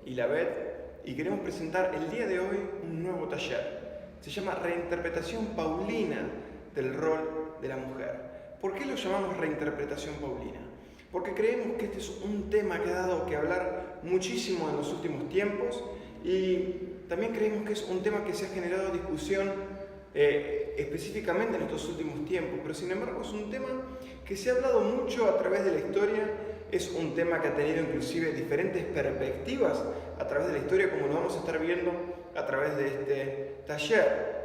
Hilabet y queremos presentar el día de hoy un nuevo taller. Se llama Reinterpretación Paulina del rol de la mujer. ¿Por qué lo llamamos reinterpretación paulina? Porque creemos que este es un tema que ha dado que hablar muchísimo en los últimos tiempos y también creemos que es un tema que se ha generado discusión específicamente en estos últimos tiempos, pero sin embargo es un tema que se ha hablado mucho a través de la historia, es un tema que ha tenido inclusive diferentes perspectivas a través de la historia, como lo vamos a estar viendo a través de este taller.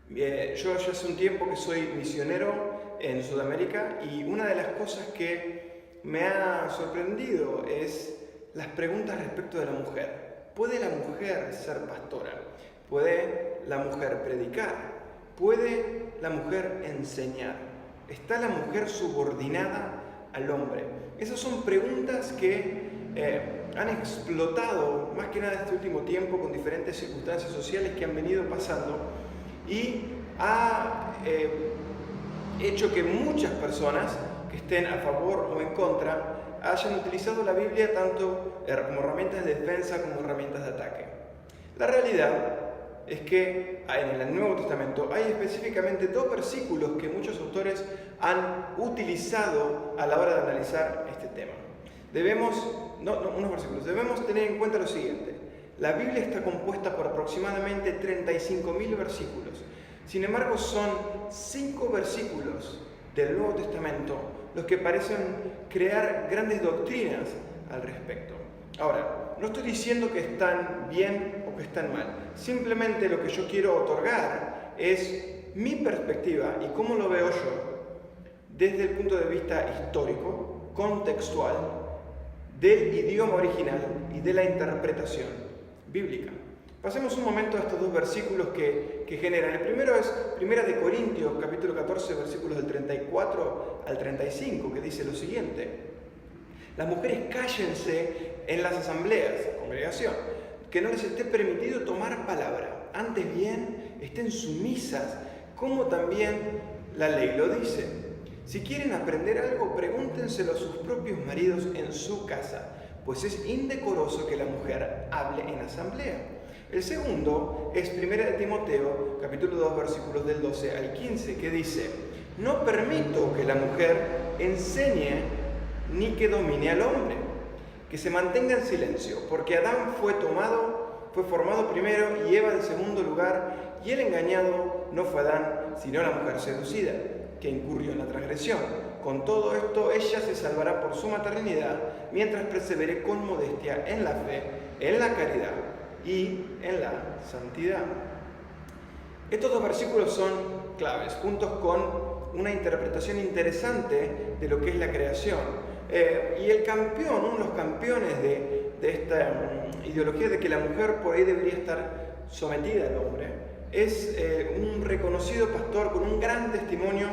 Yo ya hace un tiempo que soy misionero en Sudamérica y una de las cosas que me ha sorprendido es las preguntas respecto de la mujer. ¿Puede la mujer ser pastora? ¿Puede la mujer predicar? ¿Puede la mujer enseñar? ¿Está la mujer subordinada al hombre? Esas son preguntas que han explotado más que nada este último tiempo con diferentes circunstancias sociales que han venido pasando y ha hecho que muchas personas que estén a favor o en contra hayan utilizado la Biblia tanto como herramientas de defensa como herramientas de ataque. La realidad es que en el Nuevo Testamento hay específicamente dos versículos que muchos autores han utilizado a la hora de analizar este tema. Debemos tener en cuenta lo siguiente: la Biblia está compuesta por aproximadamente 35.000 versículos. Sin embargo, son 5 versículos del Nuevo Testamento los que parecen crear grandes doctrinas al respecto. Ahora, no estoy diciendo que están bien o que están mal. Simplemente lo que yo quiero otorgar es mi perspectiva y cómo lo veo yo desde el punto de vista histórico, contextual, del idioma original y de la interpretación bíblica. Pasemos un momento a estos dos versículos que generan. El primero es 1 Corintios, capítulo 14, versículos del 34 al 35, que dice lo siguiente: las mujeres cállense en las asambleas, congregación, que no les esté permitido tomar palabra, antes bien estén sumisas, como también la ley lo dice. Si quieren aprender algo, pregúntenselo a sus propios maridos en su casa, pues es indecoroso que la mujer hable en asamblea. El segundo es 1 Timoteo, capítulo 2, versículos del 12 al 15, que dice: no permito que la mujer enseñe ni que domine al hombre, que se mantenga en silencio, porque Adán fue formado primero y Eva en segundo lugar, y el engañado no fue Adán, sino la mujer seducida, que incurrió en la transgresión. Con todo esto, ella se salvará por su maternidad, mientras persevere con modestia en la fe, en la caridad y en la santidad. Estos dos versículos son claves, juntos con una interpretación interesante de lo que es la creación. Y el campeón, uno de los campeones de esta ideología de que la mujer por ahí debería estar sometida al hombre, es un reconocido pastor con un gran testimonio,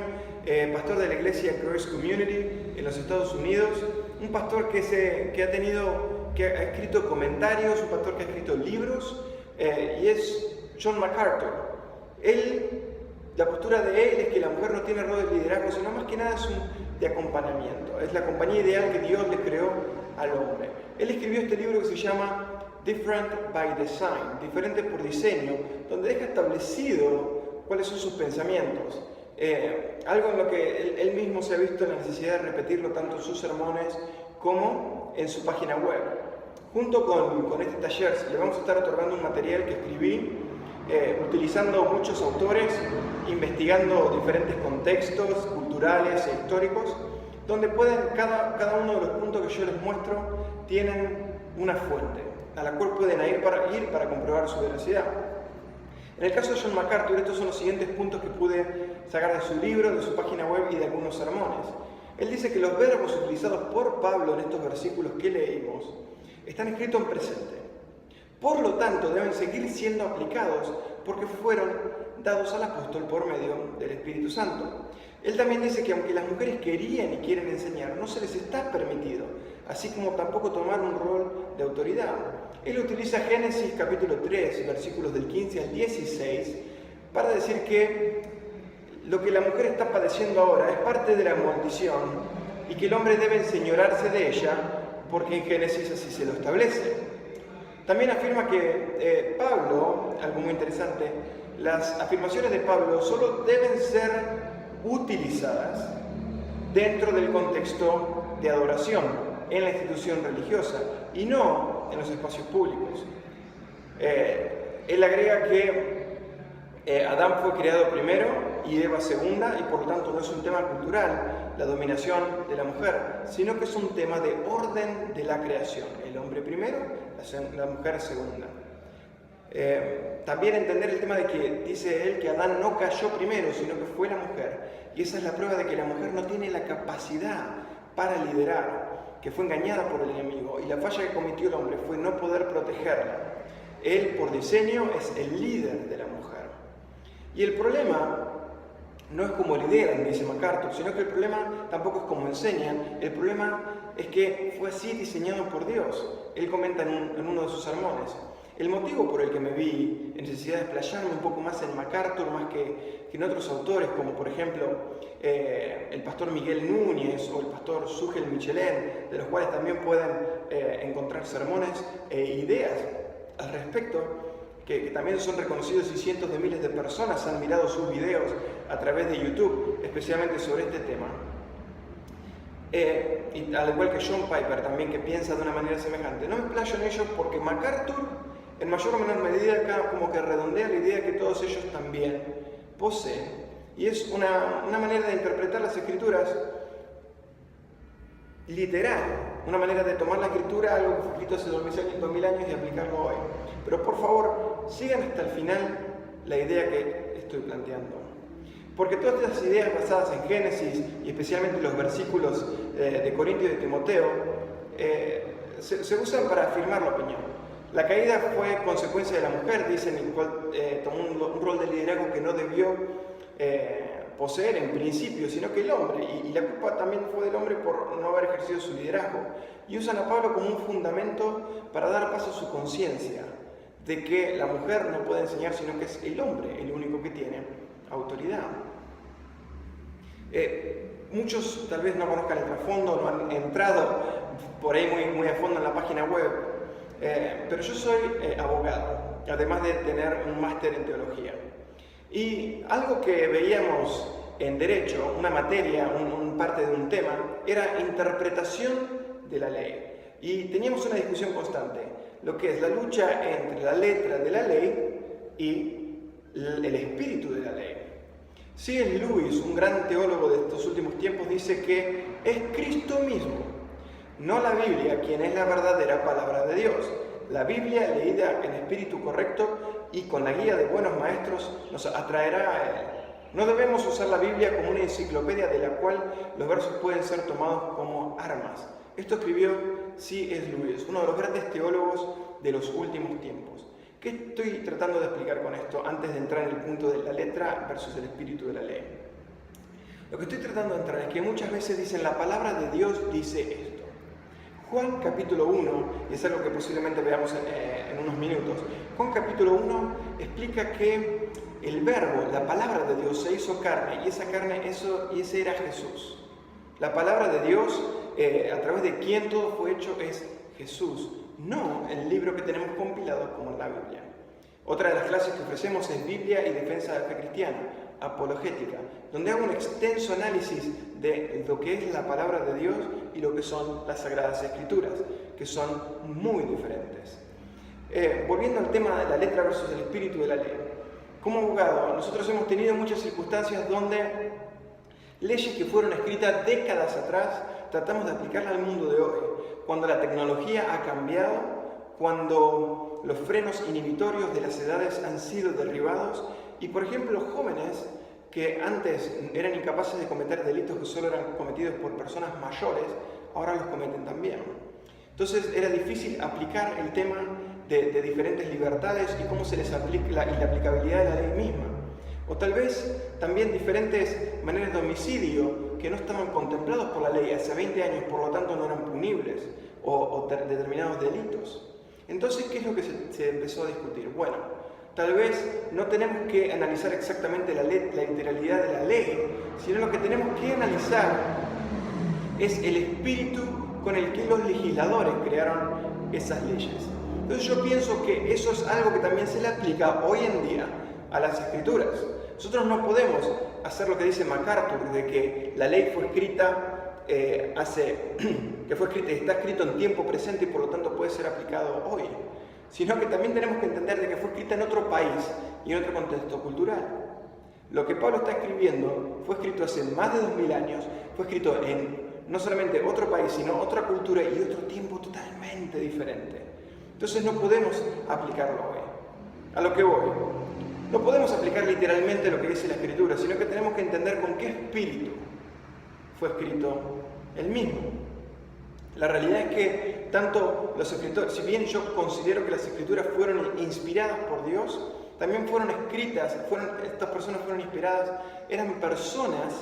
pastor de la iglesia Grace Community en los Estados Unidos, un pastor que ha escrito comentarios, un pastor que ha escrito libros, y es John MacArthur. La postura de él es que la mujer no tiene rol de liderazgo, sino más que nada es de acompañamiento. Es la compañía ideal que Dios le creó al hombre. Él escribió este libro que se llama Different by Design, diferente por diseño, donde deja establecido cuáles son sus pensamientos. Algo en lo que él mismo se ha visto la necesidad de repetirlo tanto en sus sermones como en su página web. Junto con este taller le vamos a estar otorgando un material que escribí utilizando muchos autores, investigando diferentes contextos culturales e históricos, donde cada uno de los puntos que yo les muestro tienen una fuente a la cual pueden ir para comprobar su veracidad. En el caso de John MacArthur, estos son los siguientes puntos que pude sacar de su libro, de su página web y de algunos sermones. Él dice que los verbos utilizados por Pablo en estos versículos que leímos están escritos en presente. Por lo tanto, deben seguir siendo aplicados porque fueron dados al apóstol por medio del Espíritu Santo. Él también dice que aunque las mujeres querían y quieren enseñar, no se les está permitido, así como tampoco tomar un rol de autoridad. Él utiliza Génesis capítulo 3, versículos del 15 al 16, para decir que lo que la mujer está padeciendo ahora es parte de la maldición y que el hombre debe enseñorearse de ella porque en Génesis así se lo establece. También afirma que Pablo, algo muy interesante, las afirmaciones de Pablo solo deben ser utilizadas dentro del contexto de adoración en la institución religiosa y no en los espacios públicos. Él agrega que Adán fue creado primero y Eva segunda, y por lo tanto no es un tema cultural, la dominación de la mujer, sino que es un tema de orden de la creación. El hombre primero, la mujer segunda. También entender el tema de que dice él que Adán no cayó primero, sino que fue la mujer. Y esa es la prueba de que la mujer no tiene la capacidad para liderar, que fue engañada por el enemigo. Y la falla que cometió el hombre fue no poder protegerla. Él, por diseño, es el líder de la mujer. Y el problema no es como lideran, dice MacArthur, sino que el problema tampoco es como enseñan. El problema es que fue así diseñado por Dios. Él comenta en uno de sus sermones. El motivo por el que me vi en necesidad de explayarme un poco más en MacArthur, más que en otros autores, como por ejemplo el pastor Miguel Núñez o el pastor Sugel Michelén, de los cuales también pueden encontrar sermones e ideas al respecto, que también son reconocidos y cientos de miles de personas han mirado sus videos a través de YouTube, especialmente sobre este tema. Y al igual que John Piper también, que piensa de una manera semejante. No me explayo en ellos porque MacArthur, en mayor o menor medida, acá como que redondea la idea que todos ellos también poseen. Y es una manera de interpretar las escrituras literal, una manera de tomar la escritura, algo que fue escrito hace 2000 años, y aplicarlo hoy. Pero por favor, sigan hasta el final la idea que estoy planteando. Porque todas estas ideas basadas en Génesis, y especialmente los versículos de Corintios y de Timoteo, se usan para afirmar la opinión. La caída fue consecuencia de la mujer, dicen, el cual tomó un rol de liderazgo que no debió poseer en principio, sino que el hombre, y la culpa también fue del hombre por no haber ejercido su liderazgo. Y usan a Pablo como un fundamento para dar paso a su conciencia de que la mujer no puede enseñar, sino que es el hombre el único que tiene autoridad. Muchos tal vez no conozcan el trasfondo, no han entrado por ahí muy a fondo en la página web, pero yo soy abogado, además de tener un máster en teología. Y algo que veíamos en derecho, una materia, parte de un tema, era interpretación de la ley. Y teníamos una discusión constante, lo que es la lucha entre la letra de la ley y el espíritu de la ley. C.S. Lewis, un gran teólogo de estos últimos tiempos, dice que es Cristo mismo, no la Biblia, quien es la verdadera palabra de Dios. La Biblia, leída en espíritu correcto y con la guía de buenos maestros, nos atraerá a Él. No debemos usar la Biblia como una enciclopedia de la cual los versos pueden ser tomados como armas. Esto escribió C.S. Lewis, uno de los grandes teólogos de los últimos tiempos. ¿Qué estoy tratando de explicar con esto antes de entrar en el punto de la letra versus el espíritu de la ley? Lo que estoy tratando de entrar es que muchas veces dicen la palabra de Dios dice esto. Juan capítulo 1, y es algo que posiblemente veamos en unos minutos, Juan capítulo 1 explica que el verbo, la palabra de Dios se hizo carne, y esa carne, ese era Jesús. La palabra de Dios, a través de quien todo fue hecho, es Jesús, no el libro que tenemos compilado como la Biblia. Otra de las clases que ofrecemos es Biblia y defensa de la fe cristiana, apologética, donde hago un extenso análisis de lo que es la palabra de Dios y lo que son las Sagradas Escrituras, que son muy diferentes. Volviendo al tema de la letra versus el espíritu de la ley. Como abogado, nosotros hemos tenido muchas circunstancias donde leyes que fueron escritas décadas atrás, tratamos de aplicarlas al mundo de hoy, cuando la tecnología ha cambiado, cuando los frenos inhibitorios de las edades han sido derribados y, por ejemplo, jóvenes que antes eran incapaces de cometer delitos que solo eran cometidos por personas mayores, ahora los cometen también. Entonces era difícil aplicar el tema de diferentes libertades y cómo se les aplica y la aplicabilidad de la ley misma. O tal vez también diferentes maneras de homicidio que no estaban contemplados por la ley hace 20 años, por lo tanto no eran punibles, o determinados delitos. Entonces, ¿qué es lo que se empezó a discutir? Bueno, tal vez no tenemos que analizar exactamente la literalidad de la ley, sino lo que tenemos que analizar es el espíritu con el que los legisladores crearon esas leyes. Entonces yo pienso que eso es algo que también se le aplica hoy en día a las Escrituras. Nosotros no podemos hacer lo que dice MacArthur, de que la ley fue escrita está escrito en tiempo presente y por lo tanto puede ser aplicado hoy, sino que también tenemos que entender de que fue escrita en otro país y en otro contexto cultural. Lo que Pablo está escribiendo fue escrito hace más de 2000 años, fue escrito en no solamente otro país, sino otra cultura y otro tiempo totalmente diferente. Entonces no podemos aplicarlo hoy. A lo que voy, no podemos aplicar literalmente lo que dice la Escritura, sino que tenemos que entender con qué espíritu fue escrito el mismo. La realidad es que tanto los escritores, si bien yo considero que las Escrituras fueron inspiradas por Dios, también fueron escritas, estas personas fueron inspiradas, eran personas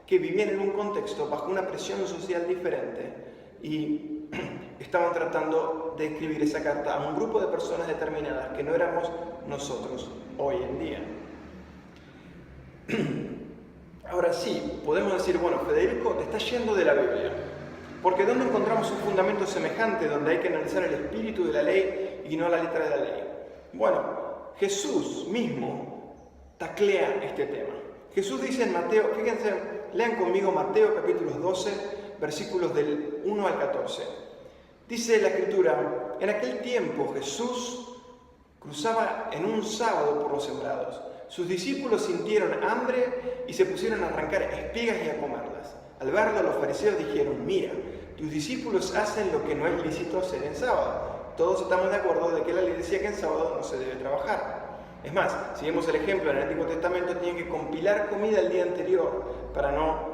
que vivían en un contexto bajo una presión social diferente y estaban tratando de escribir esa carta a un grupo de personas determinadas que no éramos nosotros hoy en día. Ahora sí, podemos decir, bueno, Federico, te está yendo de la Biblia, porque ¿dónde encontramos un fundamento semejante donde hay que analizar el espíritu de la ley y no la letra de la ley? Bueno, Jesús mismo taclea este tema. Jesús dice en Mateo, fíjense, lean conmigo Mateo capítulos 12, versículos del 1 al 14. Dice la Escritura, en aquel tiempo Jesús cruzaba en un sábado por los sembrados. Sus discípulos sintieron hambre y se pusieron a arrancar espigas y a comerlas. Al verlo, los fariseos dijeron, mira, tus discípulos hacen lo que no es lícito hacer en sábado. Todos estamos de acuerdo de que la ley decía que en sábado no se debe trabajar. Es más, si vemos el ejemplo en el Antiguo Testamento, tenían que compilar comida el día anterior para no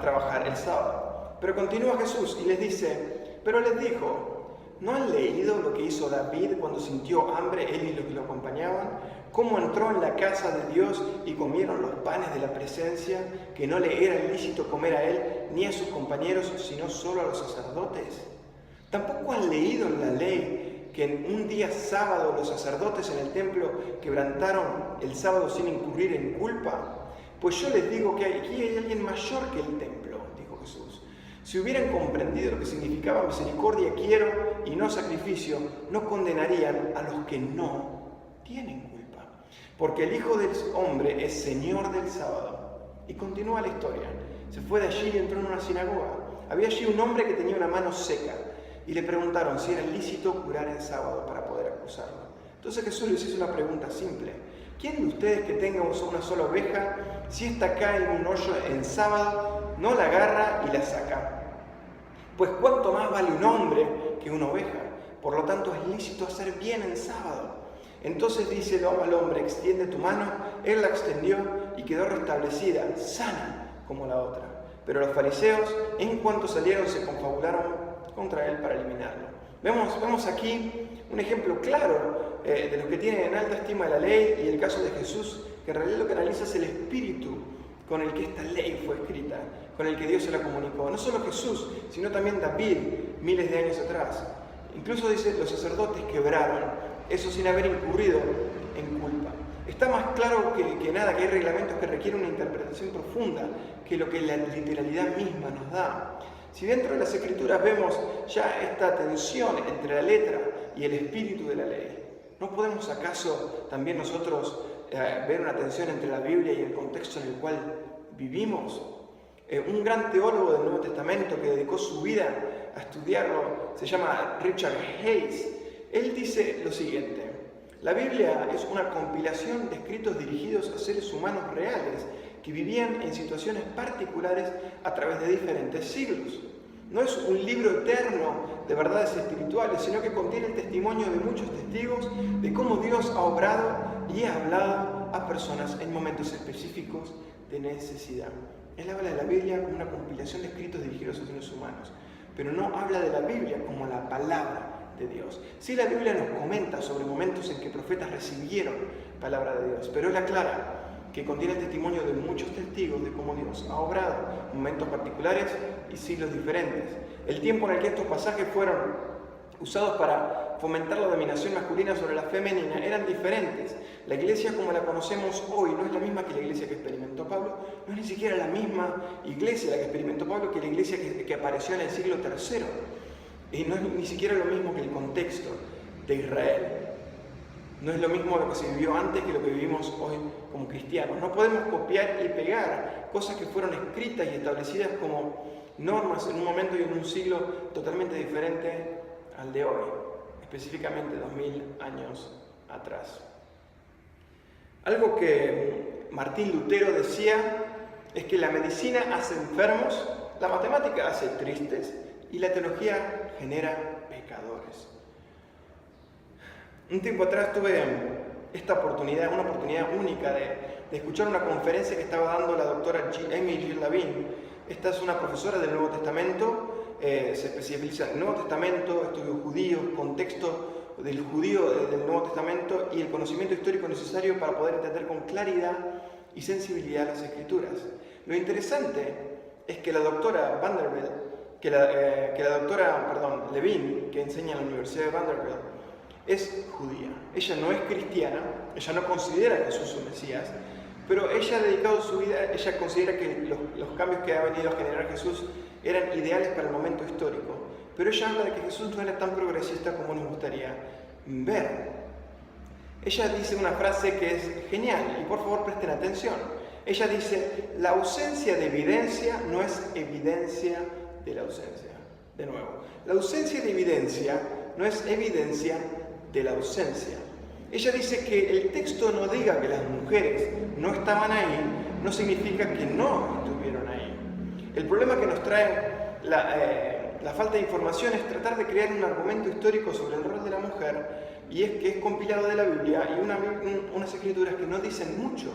trabajar el sábado. Pero continúa Jesús y les dice, pero les dijo, ¿no han leído lo que hizo David cuando sintió hambre, él y los que lo acompañaban? ¿Cómo entró en la casa de Dios y comieron los panes de la presencia, que no le era lícito comer a él ni a sus compañeros, sino solo a los sacerdotes? ¿Tampoco han leído en la ley que en un día sábado los sacerdotes en el templo quebrantaron el sábado sin incurrir en culpa? Pues yo les digo que aquí hay alguien mayor que el templo, dijo Jesús. Si hubieran comprendido lo que significaba misericordia quiero y no sacrificio, no condenarían a los que no tienen culpa. Porque el Hijo del Hombre es Señor del sábado. Y continúa la historia. Se fue de allí y entró en una sinagoga. Había allí un hombre que tenía una mano seca. Y le preguntaron si era lícito curar en sábado para poder acusarlo. Entonces Jesús les hizo una pregunta simple. ¿Quién de ustedes que tenga una sola oveja, si ésta cae en un hoyo en sábado, no la agarra y la saca? Pues cuánto más vale un hombre que una oveja. Por lo tanto es lícito hacer bien en sábado. Entonces dice al hombre, extiende tu mano. Él la extendió y quedó restablecida, sana como la otra. Pero los fariseos, en cuanto salieron, se confabularon contra él para eliminarlo. Vemos aquí un ejemplo claro de los que tienen en alta estima la ley y el caso de Jesús, que en realidad lo que analiza es el espíritu con el que esta ley fue escrita, con el que Dios se la comunicó. No solo Jesús, sino también David, miles de años atrás. Incluso dice, los sacerdotes quebraron, eso sin haber incurrido en culpa. Está más claro que nada que hay reglamentos que requieren una interpretación profunda que lo que la literalidad misma nos da. Si dentro de las Escrituras vemos ya esta tensión entre la letra y el espíritu de la ley, ¿no podemos acaso también nosotros ver una tensión entre la Biblia y el contexto en el cual vivimos? Un gran teólogo del Nuevo Testamento que dedicó su vida a estudiarlo, se llama Richard Hayes. Él dice lo siguiente: la Biblia es una compilación de escritos dirigidos a seres humanos reales que vivían en situaciones particulares a través de diferentes siglos. No es un libro eterno de verdades espirituales, sino que contiene el testimonio de muchos testigos de cómo Dios ha obrado y ha hablado a personas en momentos específicos de necesidad. Él habla de la Biblia como una compilación de escritos dirigidos a seres humanos, pero no habla de la Biblia como la palabra de Dios. Sí, la Biblia nos comenta sobre momentos en que profetas recibieron palabra de Dios, pero él aclara que contiene el testimonio de muchos testigos de cómo Dios ha obrado en momentos particulares y siglos diferentes. El tiempo en el que estos pasajes fueron usados para fomentar la dominación masculina sobre la femenina, eran diferentes. La iglesia como la conocemos hoy no es la misma que la iglesia que experimentó Pablo, no es ni siquiera la misma iglesia la que experimentó Pablo que la iglesia que apareció en el siglo III. Y no es ni siquiera lo mismo que el contexto de Israel. No es lo mismo lo que se vivió antes que lo que vivimos hoy como cristianos. No podemos copiar y pegar cosas que fueron escritas y establecidas como normas en un momento y en un siglo totalmente diferente al de hoy, específicamente 2000 años atrás. Algo que Martín Lutero decía es que la medicina hace enfermos, la matemática hace tristes y la teología genera pecadores. Un tiempo atrás tuve una oportunidad única de escuchar una conferencia que estaba dando la doctora Amy Jill Levine. Esta es una profesora del Nuevo Testamento, se especializa en el Nuevo Testamento, estudios judíos, contexto del judío del Nuevo Testamento y el conocimiento histórico necesario para poder entender con claridad y sensibilidad las Escrituras. Lo interesante es que la doctora Levine, que enseña en la Universidad de Vanderbilt, es judía. Ella no es cristiana, ella no considera a Jesús su Mesías, pero ella ha dedicado su vida, ella considera que los cambios que ha venido a generar Jesús eran ideales para el momento histórico. Pero ella habla de que Jesús no era tan progresista como nos gustaría ver. Ella dice una frase que es genial, y por favor presten atención. Ella dice, la ausencia de evidencia no es evidencia de la ausencia. De nuevo, la ausencia de evidencia no es evidencia de la ausencia. Ella dice que el texto no diga que las mujeres no estaban ahí, no significa que no estuvieron ahí. El problema que nos trae la falta de información es tratar de crear un argumento histórico sobre el rol de la mujer, y es que es compilado de la Biblia y unas escrituras que no dicen mucho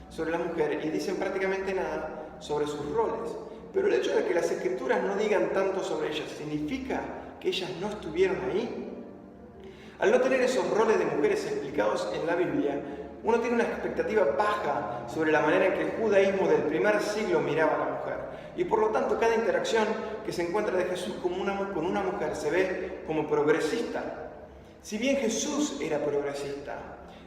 sobre la mujer y dicen prácticamente nada sobre sus roles. Pero el hecho de que las escrituras no digan tanto sobre ellas, ¿significa que ellas no estuvieron ahí? Al no tener esos roles de mujeres explicados en la Biblia, uno tiene una expectativa baja sobre la manera en que el judaísmo del primer siglo miraba a la mujer. Y por lo tanto, cada interacción que se encuentra de Jesús con una mujer se ve como progresista. Si bien Jesús era progresista,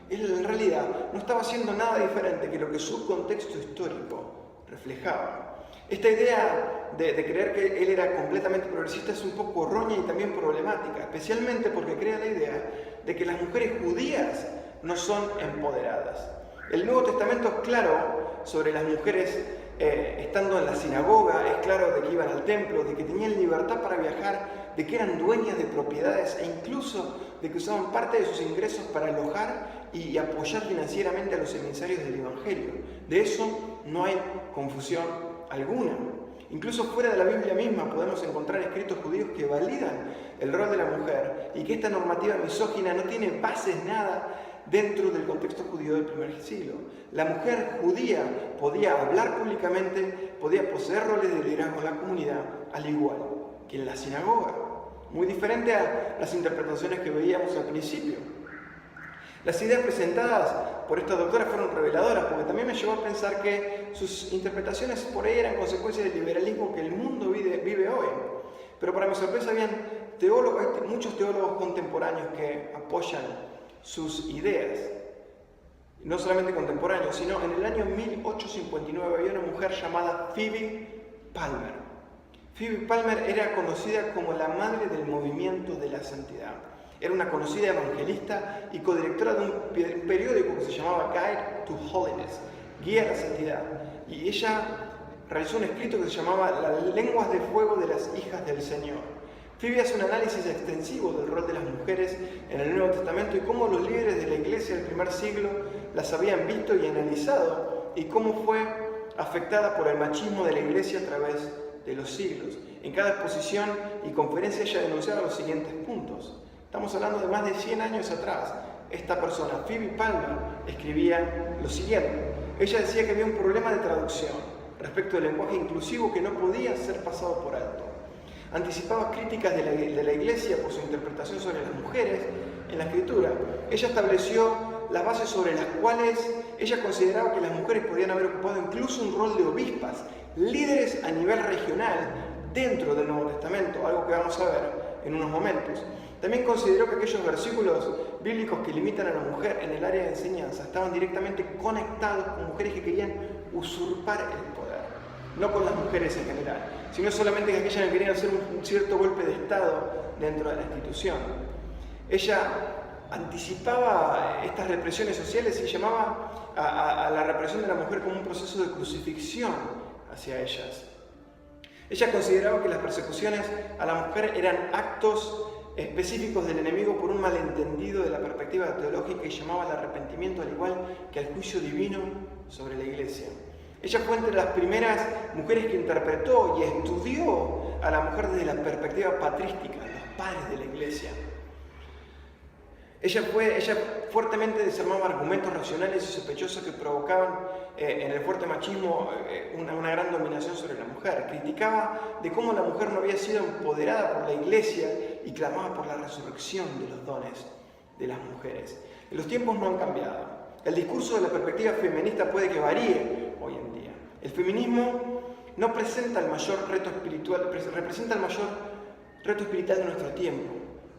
él en realidad no estaba haciendo nada diferente que lo que su contexto histórico reflejaba. Esta idea de creer que él era completamente progresista es un poco errónea y también problemática, especialmente porque crea la idea de que las mujeres judías no son empoderadas. El Nuevo Testamento es claro sobre las mujeres estando en la sinagoga, es claro de que iban al templo, de que tenían libertad para viajar, de que eran dueñas de propiedades e incluso de que usaban parte de sus ingresos para alojar y apoyar financieramente a los emisarios del Evangelio. De eso no hay confusión alguna. Incluso fuera de la Biblia misma podemos encontrar escritos judíos que validan el rol de la mujer y que esta normativa misógina no tiene bases nada dentro del contexto judío del primer siglo. La mujer judía podía hablar públicamente, podía poseer roles de liderazgo en la comunidad, al igual que en la sinagoga. Muy diferente a las interpretaciones que veíamos al principio. Las ideas presentadas por esta doctora fueron reveladoras, porque también me llevó a pensar que sus interpretaciones por ahí eran consecuencias del liberalismo que el mundo vive hoy. Pero para mi sorpresa habían muchos teólogos contemporáneos que apoyan sus ideas. No solamente contemporáneos, sino en el año 1859 había una mujer llamada Phoebe Palmer. Phoebe Palmer era conocida como la madre del movimiento de la santidad. Era una conocida evangelista y codirectora de un periódico que se llamaba Guide to Holiness, Guía a la Santidad. Y ella realizó un escrito que se llamaba Las lenguas de fuego de las hijas del Señor. Phoebe hace un análisis extensivo del rol de las mujeres en el Nuevo Testamento y cómo los líderes de la iglesia del primer siglo las habían visto y analizado y cómo fue afectada por el machismo de la iglesia a través de los siglos. En cada exposición y conferencia ella denunciaba los siguientes puntos. Estamos hablando de más de 100 años atrás. Esta persona, Phoebe Palmer, escribía lo siguiente. Ella decía que había un problema de traducción respecto del lenguaje inclusivo que no podía ser pasado por alto. Anticipaba críticas de la iglesia por su interpretación sobre las mujeres en la escritura. Ella estableció las bases sobre las cuales ella consideraba que las mujeres podían haber ocupado incluso un rol de obispas, líderes a nivel regional dentro del Nuevo Testamento, algo que vamos a ver en unos momentos. También consideró que aquellos versículos bíblicos que limitan a la mujer en el área de enseñanza estaban directamente conectados con mujeres que querían usurpar el poder, no con las mujeres en general, sino solamente que aquellas que querían hacer un cierto golpe de estado dentro de la institución. Ella anticipaba estas represiones sociales y llamaba a la represión de la mujer como un proceso de crucifixión hacia ellas. Ella consideraba que las persecuciones a la mujer eran actos específicos del enemigo por un malentendido de la perspectiva teológica y llamaba al arrepentimiento al igual que al juicio divino sobre la iglesia. Ella fue entre las primeras mujeres que interpretó y estudió a la mujer desde la perspectiva patrística, los padres de la iglesia. Ella fuertemente desarmaba argumentos racionales y sospechosos que provocaban en el fuerte machismo una gran dominación sobre la mujer. Criticaba de cómo la mujer no había sido empoderada por la iglesia y clamaba por la resurrección de los dones de las mujeres. Los tiempos no han cambiado. El discurso de la perspectiva feminista puede que varíe hoy en día. El feminismo no presenta el mayor reto espiritual, representa el mayor reto espiritual de nuestro tiempo,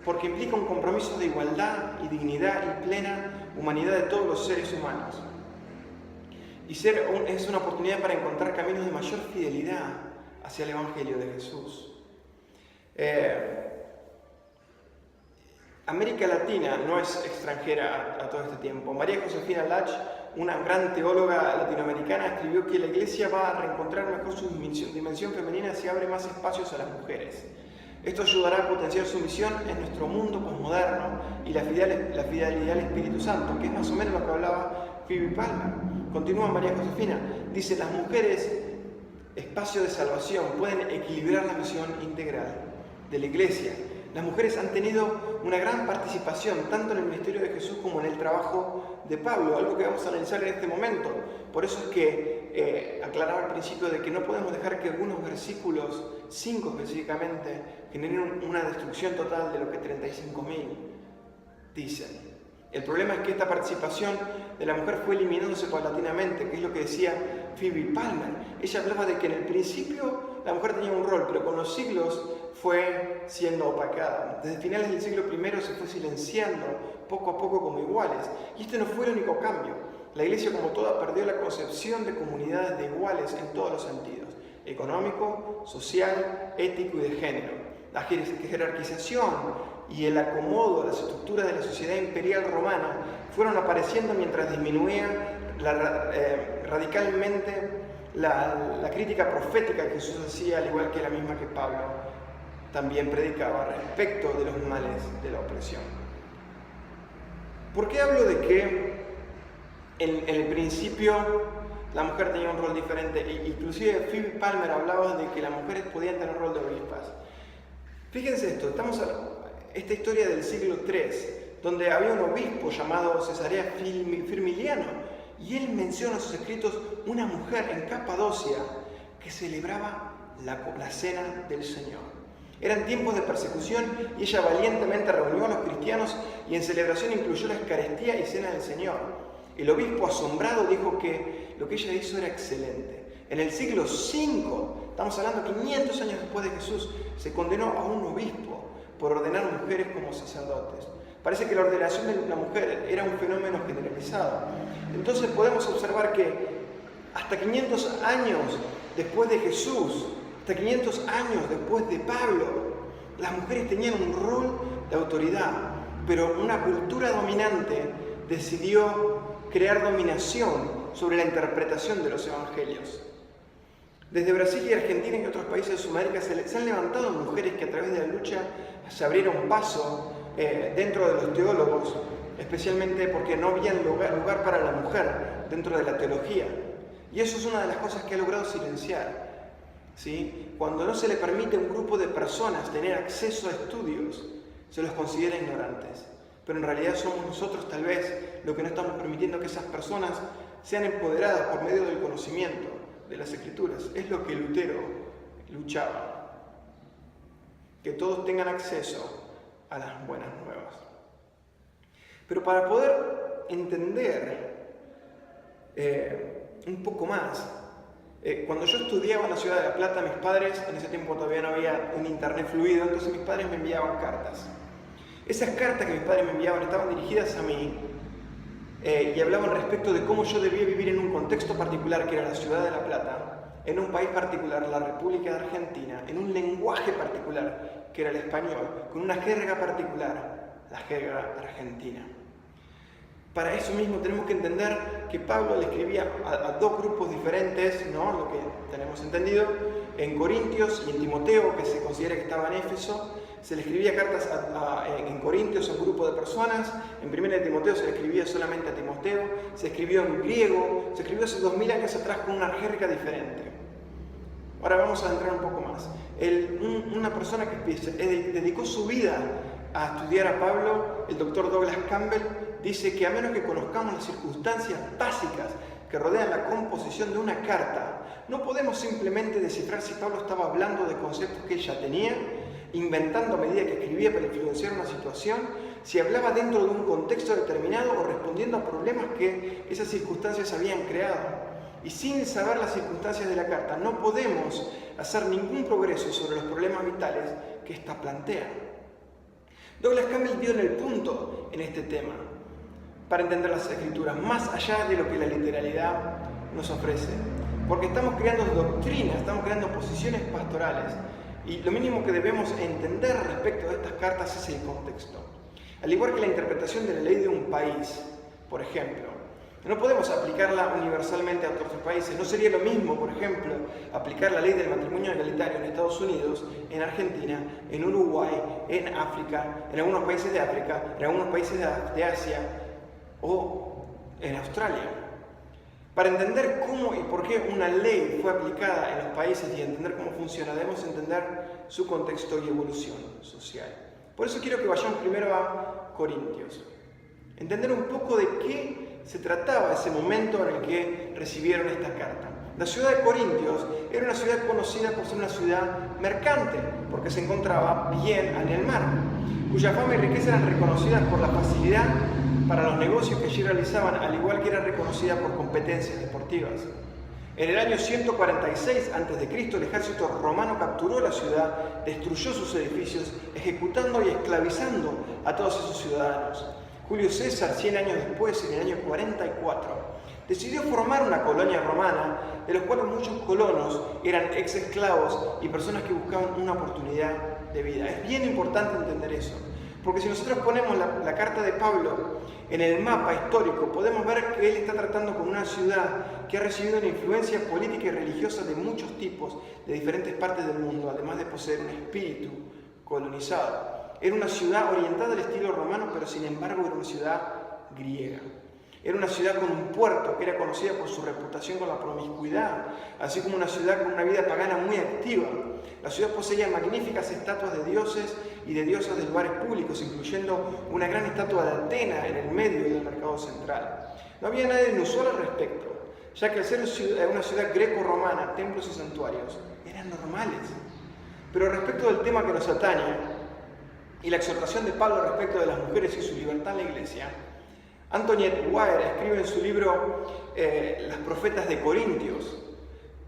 porque implica un compromiso de igualdad y dignidad y plena humanidad de todos los seres humanos. Y es una oportunidad para encontrar caminos de mayor fidelidad hacia el Evangelio de Jesús. América Latina no es extranjera a todo este tiempo. María Josefina Lach, una gran teóloga latinoamericana, escribió que la Iglesia va a reencontrar mejor su dimensión femenina si abre más espacios a las mujeres. Esto ayudará a potenciar su misión en nuestro mundo posmoderno y la fidelidad al Espíritu Santo, que es más o menos lo que hablaba Phoebe Palmer. Continúa María Josefina, dice: las mujeres, espacio de salvación, pueden equilibrar la misión integral de la Iglesia. Las mujeres han tenido una gran participación tanto en el ministerio de Jesús como en el trabajo de Pablo, algo que vamos a analizar en este momento. Por eso es que aclaraba al principio de que no podemos dejar que algunos versículos, 5 específicamente, generen una destrucción total de lo que 35.000 dicen. El problema es que esta participación de la mujer fue eliminándose paulatinamente, que es lo que decía Phoebe Palmer. Ella hablaba de que en el principio la mujer tenía un rol, pero con los siglos fue siendo opacada. Desde finales del siglo I se fue silenciando poco a poco como iguales. Y este no fue el único cambio. La Iglesia como toda perdió la concepción de comunidades de iguales en todos los sentidos: económico, social, ético y de género. La jerarquización y el acomodo a las estructuras de la sociedad imperial romana fueron apareciendo mientras disminuía radicalmente la crítica profética que Jesús hacía, al igual que la misma que Pablo también predicaba respecto de los males de la opresión. ¿Por qué hablo de que en el principio la mujer tenía un rol diferente? Inclusive Phoebe Palmer hablaba de que las mujeres podían tener rol de obispas. Fíjense esto, esta historia del siglo III, donde había un obispo llamado Cesarea Firmiliano, y él menciona en sus escritos una mujer en Capadocia que celebraba la cena del Señor. Eran tiempos de persecución y ella valientemente reunió a los cristianos y en celebración incluyó la Eucaristía y cena del Señor. El obispo, asombrado, dijo que lo que ella hizo era excelente. En el siglo V, estamos hablando 500 años después de Jesús, se condenó a un obispo por ordenar mujeres como sacerdotes. Parece que la ordenación de la mujer era un fenómeno generalizado. Entonces podemos observar que hasta 500 años después de Jesús, hasta 500 años después de Pablo, las mujeres tenían un rol de autoridad, pero una cultura dominante decidió crear dominación sobre la interpretación de los evangelios. Desde Brasil y Argentina y otros países de Sudamérica se han levantado mujeres que a través de la lucha se abrieron paso dentro de los teólogos, especialmente porque no había lugar para la mujer dentro de la teología. Y eso es una de las cosas que ha logrado silenciar. ¿Sí? Cuando no se le permite a un grupo de personas tener acceso a estudios, se los considera ignorantes. Pero en realidad somos nosotros tal vez lo que no estamos permitiendo que esas personas sean empoderadas por medio del conocimiento de las Escrituras. Es lo que Lutero luchaba. Que todos tengan acceso a las buenas nuevas. Pero para poder entender un poco más, cuando yo estudiaba en la ciudad de La Plata, mis padres, en ese tiempo todavía no había un internet fluido, entonces mis padres me enviaban cartas. Esas cartas que mis padres me enviaban estaban dirigidas a mí y hablaban respecto de cómo yo debía vivir en un contexto particular, que era la ciudad de La Plata, en un país particular, la República de Argentina, en un lenguaje particular, que era el español, con una jerga particular, la jerga argentina. Para eso mismo tenemos que entender que Pablo le escribía a dos grupos diferentes, ¿no? Lo que tenemos entendido, en Corintios y en Timoteo, que se considera que estaba en Éfeso. Se le escribía cartas en Corintios a un grupo de personas, en 1 de Timoteo se le escribía solamente a Timoteo, se escribió en griego, se escribió hace 2000 años atrás con una jerga diferente. Ahora vamos a entrar un poco más. Una persona que dedicó su vida a estudiar a Pablo, el doctor Douglas Campbell, dice que a menos que conozcamos las circunstancias básicas que rodean la composición de una carta, no podemos simplemente descifrar si Pablo estaba hablando de conceptos que él ya tenía, inventando a medida que escribía para influenciar una situación, si hablaba dentro de un contexto determinado o respondiendo a problemas que esas circunstancias habían creado. Y sin saber las circunstancias de la carta, no podemos hacer ningún progreso sobre los problemas vitales que ésta plantea. Douglas Campbell dio en el punto en este tema para entender las escrituras, más allá de lo que la literalidad nos ofrece. Porque estamos creando doctrinas, estamos creando posiciones pastorales, y lo mínimo que debemos entender respecto de estas cartas es el contexto. Al igual que la interpretación de la ley de un país, por ejemplo, no podemos aplicarla universalmente a otros países. No sería lo mismo, por ejemplo, aplicar la ley del matrimonio igualitario en Estados Unidos, en Argentina, en Uruguay, en África, en algunos países de África, en algunos países de Asia o en Australia. Para entender cómo y por qué una ley fue aplicada en los países y entender cómo funciona, debemos entender su contexto y evolución social. Por eso quiero que vayamos primero a Corintios. Entender un poco de qué se trataba ese momento en el que recibieron esta carta. La ciudad de Corintios era una ciudad conocida por ser una ciudad mercante, porque se encontraba bien en el mar, cuya fama y riqueza eran reconocidas por la facilidad para los negocios que allí realizaban, al igual que era reconocida por competencias deportivas. En el año 146 a.C., el ejército romano capturó la ciudad, destruyó sus edificios, ejecutando y esclavizando a todos esos ciudadanos. Julio César, 100 años después, en el año 44, decidió formar una colonia romana, de los cuales muchos colonos eran ex-esclavos y personas que buscaban una oportunidad de vida. Es bien importante entender eso, porque si nosotros ponemos la carta de Pablo en el mapa histórico, podemos ver que él está tratando con una ciudad que ha recibido una influencia política y religiosa de muchos tipos, de diferentes partes del mundo, además de poseer un espíritu colonizado. Era una ciudad orientada al estilo romano, pero sin embargo era una ciudad griega. Era una ciudad con un puerto que era conocida por su reputación con la promiscuidad, así como una ciudad con una vida pagana muy activa. La ciudad poseía magníficas estatuas de dioses y de diosas de lugares públicos, incluyendo una gran estatua de Atena en el medio del mercado central. No había nada inusual al respecto, ya que al ser una ciudad greco-romana, templos y santuarios eran normales. Pero respecto del tema que nos atañe, y la exhortación de Pablo respecto de las mujeres y su libertad en la iglesia, Antoinette Wire escribe en su libro Las profetas de Corintios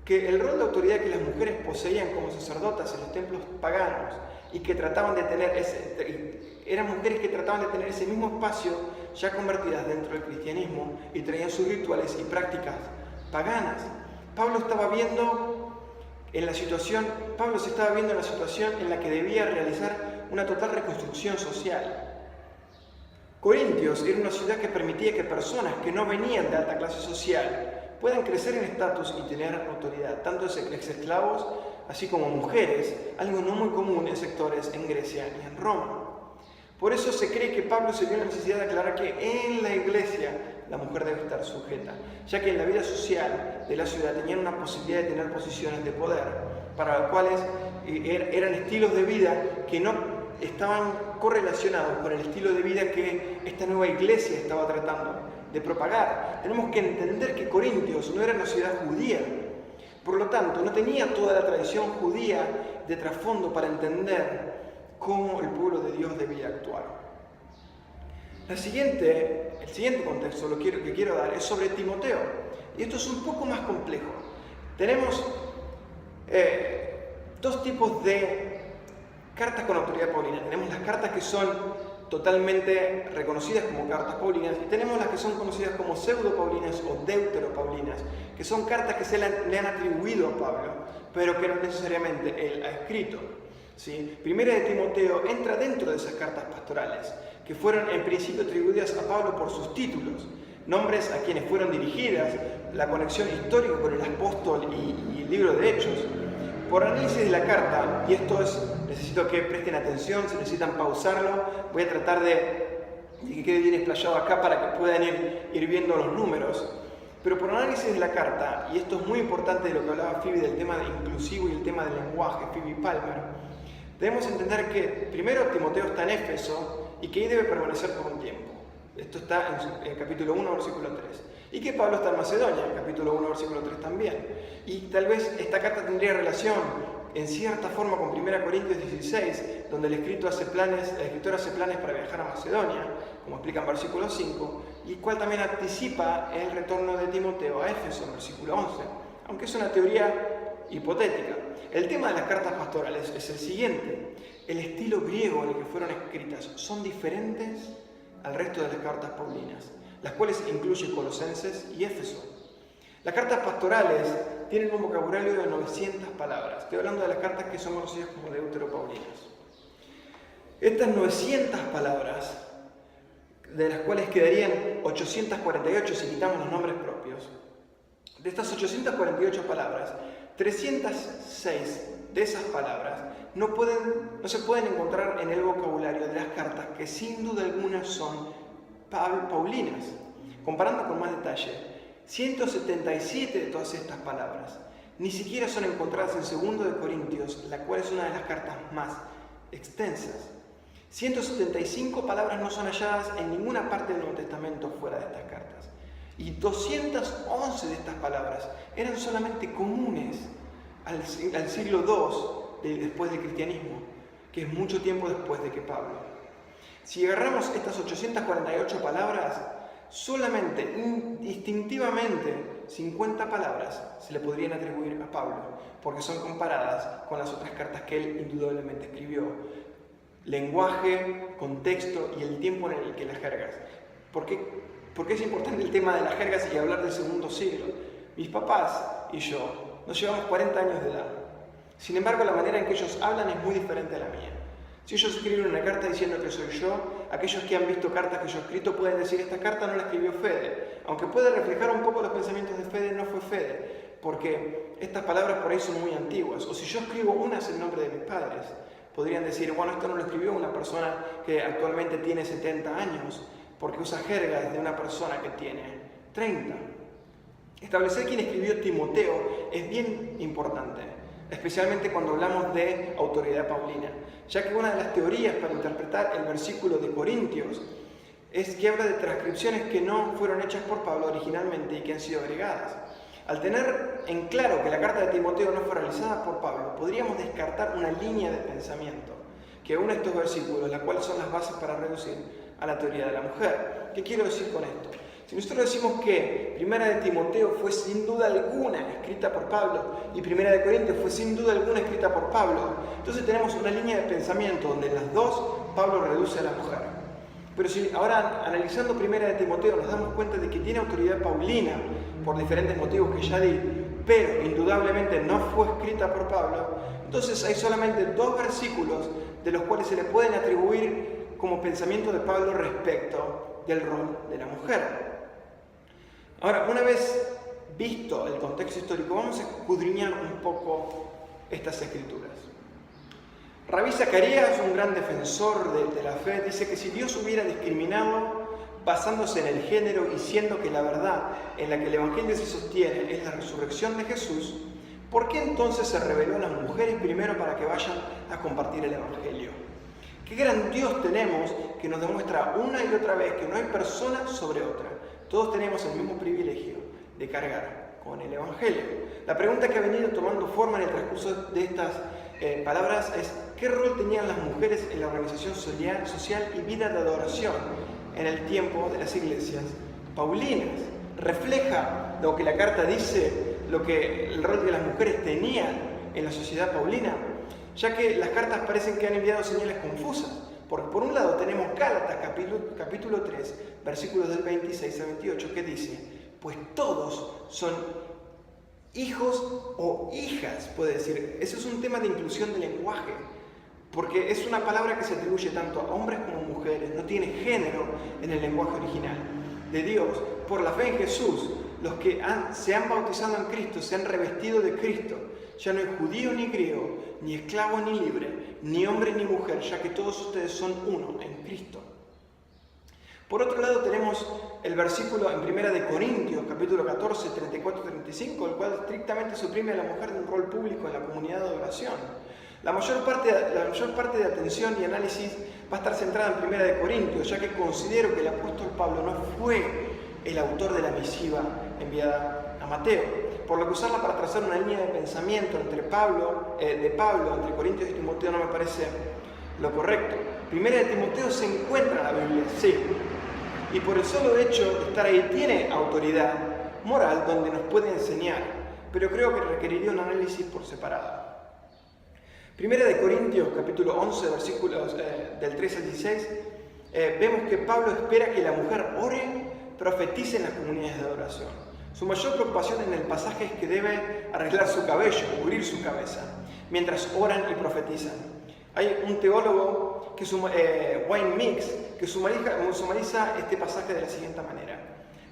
que el rol de autoridad que las mujeres poseían como sacerdotas en los templos paganos y que trataban de tener eran mujeres que trataban de tener ese mismo espacio ya convertidas dentro del cristianismo y traían sus rituales y prácticas paganas. Pablo se estaba viendo en la situación en la que debía realizar una total reconstrucción social. Corintios era una ciudad que permitía que personas que no venían de alta clase social puedan crecer en estatus y tener autoridad, tanto ex-esclavos así como mujeres, algo no muy común en sectores en Grecia y en Roma. Por eso se cree que Pablo se vio la necesidad de aclarar que en la iglesia la mujer debe estar sujeta, ya que en la vida social de la ciudad tenían una posibilidad de tener posiciones de poder, para las cuales eran estilos de vida que no estaban correlacionados con el estilo de vida que esta nueva iglesia estaba tratando de propagar. Tenemos que entender que Corintios no era una ciudad judía, por lo tanto no tenía toda la tradición judía de trasfondo para entender cómo el pueblo de Dios debía actuar. El siguiente contexto que quiero dar es sobre Timoteo, y esto es un poco más complejo. Tenemos dos tipos de cartas con autoridad paulina. Tenemos las cartas que son totalmente reconocidas como cartas paulinas, y tenemos las que son conocidas como pseudo-paulinas o deutero-paulinas, que son cartas que le han atribuido a Pablo, pero que no necesariamente él ha escrito. ¿Sí? Primera de Timoteo entra dentro de esas cartas pastorales, que fueron en principio atribuidas a Pablo por sus títulos, nombres a quienes fueron dirigidas, la conexión histórica con el apóstol y el libro de Hechos. Por análisis de la carta, y esto necesito que presten atención, si necesitan pausarlo, voy a tratar de que quede bien explayado acá para que puedan ir viendo los números. Pero por análisis de la carta, y esto es muy importante de lo que hablaba Phoebe del tema de inclusivo y el tema del lenguaje, Phoebe Palmer, debemos entender que primero Timoteo está en Éfeso y que ahí debe permanecer por un tiempo. Esto está en capítulo 1, versículo 3. Y que Pablo está en Macedonia, en capítulo 1, versículo 3 también. Y tal vez esta carta tendría relación en cierta forma con 1 Corintios 16, donde el escritor hace planes para viajar a Macedonia, como explica en versículo 5, y cual también anticipa el retorno de Timoteo a Éfeso, en versículo 11, aunque es una teoría hipotética. El tema de las cartas pastorales es el siguiente: el estilo griego en el que fueron escritas son diferentes al resto de las cartas paulinas, las cuales incluyen Colosenses y Éfeso. Las cartas pastorales tienen un vocabulario de 900 palabras. Estoy hablando de las cartas que son conocidas como deuteropaulinas. Estas 900 palabras, de las cuales quedarían 848 si quitamos los nombres propios, de estas 848 palabras, 306 de esas palabras no se pueden encontrar en el vocabulario de las cartas que sin duda alguna son paulinas. Comparando con más detalle, 177 de todas estas palabras ni siquiera son encontradas en 2 de Corintios, la cual es una de las cartas más extensas. 175 palabras no son halladas en ninguna parte del Nuevo Testamento fuera de estas cartas. Y 211 de estas palabras eran solamente comunes al siglo II después del cristianismo, que es mucho tiempo después de que Pablo. Si agarramos estas 848 palabras, solamente instintivamente 50 palabras se le podrían atribuir a Pablo, porque son comparadas con las otras cartas que él indudablemente escribió. Lenguaje, contexto y el tiempo en el que las jergas. ¿Por qué es importante el tema de las jergas y hablar del segundo siglo? Mis papás y yo nos llevamos 40 años de edad. Sin embargo, la manera en que ellos hablan es muy diferente a la mía. Si ellos escriben una carta diciendo que soy yo, aquellos que han visto cartas que yo he escrito pueden decir: esta carta no la escribió Fede. Aunque puede reflejar un poco los pensamientos de Fede, no fue Fede, porque estas palabras por ahí son muy antiguas. O si yo escribo unas en nombre de mis padres, podrían decir: bueno, esto no lo escribió una persona que actualmente tiene 70 años, porque usa jergas de una persona que tiene 30. Establecer quién escribió Timoteo es bien importante, especialmente cuando hablamos de autoridad paulina, ya que una de las teorías para interpretar el versículo de Corintios es que habla de transcripciones que no fueron hechas por Pablo originalmente y que han sido agregadas. Al tener en claro que la carta de Timoteo no fue realizada por Pablo, podríamos descartar una línea de pensamiento que une estos versículos, las cuales son las bases para reducir a la teoría de la mujer. ¿Qué quiero decir con esto? Si nosotros decimos que Primera de Timoteo fue sin duda alguna escrita por Pablo y Primera de Corintios fue sin duda alguna escrita por Pablo, entonces tenemos una línea de pensamiento donde en las dos Pablo reduce a la mujer. Pero si ahora, analizando Primera de Timoteo, nos damos cuenta de que tiene autoridad paulina por diferentes motivos que ya di, pero indudablemente no fue escrita por Pablo, entonces hay solamente 2 versículos de los cuales se le pueden atribuir como pensamiento de Pablo respecto del rol de la mujer. Ahora, una vez visto el contexto histórico, vamos a escudriñar un poco estas escrituras. Rabí Zacarías, un gran defensor de la fe, dice que si Dios hubiera discriminado basándose en el género y siendo que la verdad en la que el Evangelio se sostiene es la resurrección de Jesús, ¿por qué entonces se reveló a las mujeres primero para que vayan a compartir el Evangelio? Qué gran Dios tenemos que nos demuestra una y otra vez que no hay persona sobre otra. Todos tenemos el mismo privilegio de cargar con el Evangelio. La pregunta que ha venido tomando forma en el transcurso de estas palabras es: ¿qué rol tenían las mujeres en la organización social y vida de adoración en el tiempo de las iglesias paulinas? ¿Refleja lo que la carta dice, el rol que las mujeres tenían en la sociedad paulina? Ya que las cartas parecen que han enviado señales confusas. Porque por un lado tenemos Gálatas capítulo 3, versículos del 26 al 28, que dice, pues todos son hijos o hijas, puede decir. Eso es un tema de inclusión de lenguaje, porque es una palabra que se atribuye tanto a hombres como a mujeres, no tiene género en el lenguaje original de Dios. Por la fe en Jesús, los que se han bautizado en Cristo, se han revestido de Cristo. Ya no hay judío ni griego, ni esclavo ni libre, ni hombre ni mujer, ya que todos ustedes son uno en Cristo. Por otro lado tenemos el versículo en 1 Corintios, capítulo 14, 34-35, el cual estrictamente suprime a la mujer de un rol público en la comunidad de adoración. La mayor parte de atención y análisis va a estar centrada en 1 Corintios, ya que considero que el apóstol Pablo no fue el autor de la misiva enviada a Mateo, por lo que usarla para trazar una línea de pensamiento entre Pablo, entre Corintios y Timoteo no me parece lo correcto. 1 Timoteo se encuentra en la Biblia, sí, y por el solo hecho de estar ahí tiene autoridad moral donde nos puede enseñar, pero creo que requeriría un análisis por separado. 1 Corintios capítulo 11, versículos del 3 al 16, vemos que Pablo espera que la mujer ore, profetice en las comunidades de adoración. Su mayor preocupación en el pasaje es que debe arreglar su cabello, cubrir su cabeza, mientras oran y profetizan. Hay un teólogo, Wayne Mix, que sumariza este pasaje de la siguiente manera.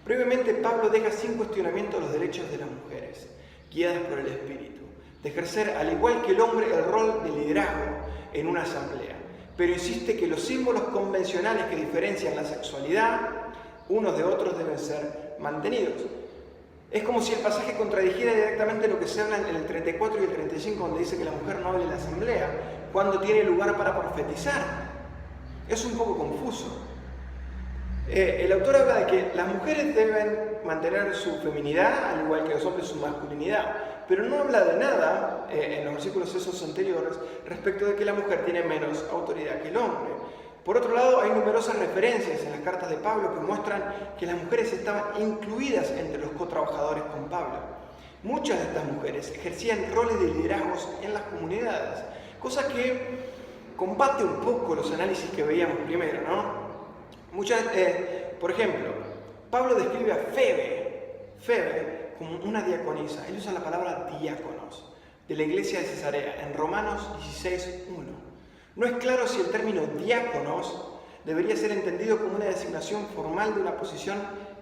Brevemente, Pablo deja sin cuestionamiento los derechos de las mujeres, guiadas por el Espíritu, de ejercer, al igual que el hombre, el rol de liderazgo en una asamblea, pero insiste que los símbolos convencionales que diferencian la sexualidad unos de otros deben ser mantenidos. Es como si el pasaje contradijera directamente lo que se habla en el 34 y el 35, donde dice que la mujer no hable en la asamblea, cuando tiene lugar para profetizar. Es un poco confuso. El autor habla de que las mujeres deben mantener su feminidad, al igual que los hombres su masculinidad, pero no habla de nada, en los versículos esos anteriores, respecto de que la mujer tiene menos autoridad que el hombre. Por otro lado, hay numerosas referencias en las cartas de Pablo que muestran que las mujeres estaban incluidas entre los cotrabajadores con Pablo. Muchas de estas mujeres ejercían roles de liderazgos en las comunidades, cosa que combate un poco los análisis que veíamos primero, ¿no? Por ejemplo, Pablo describe a Febe como una diaconisa. Él usa la palabra diáconos de la iglesia de Cesarea en Romanos 16:1. No es claro si el término diáconos debería ser entendido como una designación formal de una posición